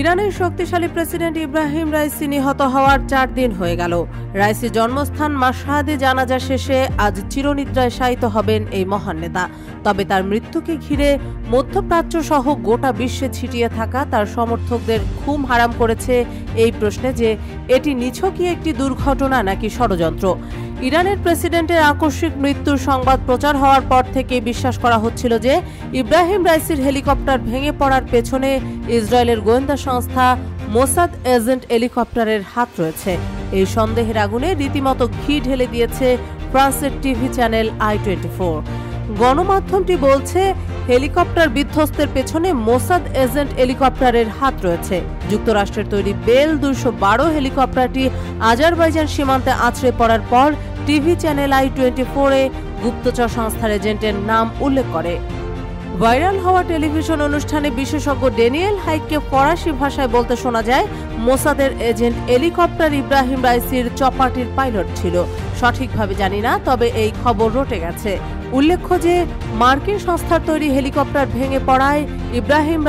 ইরানের শক্তিশালী president Ebrahim Raisi নিহত হওয়ার 4 দিন হয়ে গেল। রাইসির জন্মস্থান মাশহাদে জানাজা শেষে আজ চিরনিদ্রায় শায়িত হবেন এই মহান নেতা। তবে তার মৃত্যুকে ঘিরে মধ্যপ্রাচ্য সহ গোটা বিশ্বে ছিটিয়ে থাকা তার সমর্থকদের ঘুম হারাম করেছে এই প্রশ্নে যে এটি নিছকই একটি দুর্ঘটনা নাকি ষড়যন্ত্র। ইরানের প্রেসিডেন্টের আকস্মিক মৃত্যুর সংবাদ প্রচার হওয়ার পর থেকে বিশ্বাস করা হচ্ছিল যে ইব্রাহিম রাইসির হেলিকপ্টার ভেঙে পড়ার পেছনে ইসরায়েলের গোয়েন্দা সংস্থা মোসাদ এজেন্ট হেলিকপ্টারের হাত রয়েছে। এই সন্দেহের আগুনে রীতিমতো ঘি ঢেলে দিয়েছে ফ্রান্সের টিভি চ্যানেল i24। গণমাধ্যমটি বলছে হেলিকপ্টার বিধ্বস্তের পেছনে মোসাদ এজেন্ট হেলিকপ্টারের হাত রয়েছে। যুক্তরাষ্ট্রের তৈরি বেল 212 হেলিকপ্টারটি আজারবাইজান সীমান্তে আছড়ে পড়ার পর টিভি চ্যানেল i24-এ গুপ্তচর সংস্থার এজেন্টের নাম উল্লেখ করে। ভাইরাল হওয়া টেলিভিশন অনুষ্ঠানে বিশেষজ্ঞ ড্যানিয়েল হাইককে ফরাসি ভাষায় বলতে শোনা যায়, মোসাদের এজেন্ট হেলিকপ্টার ইব্রাহিম রাইসির চপারটির পাইলট ছিল। সঠিকভাবে জানি না, তবে এই খবর রটে গেছে। উল্লেখ্য যে মার্কিন সংস্থার তৈরি হেলিকপ্টার ভেঙে পড়ায় ইব্রাহিম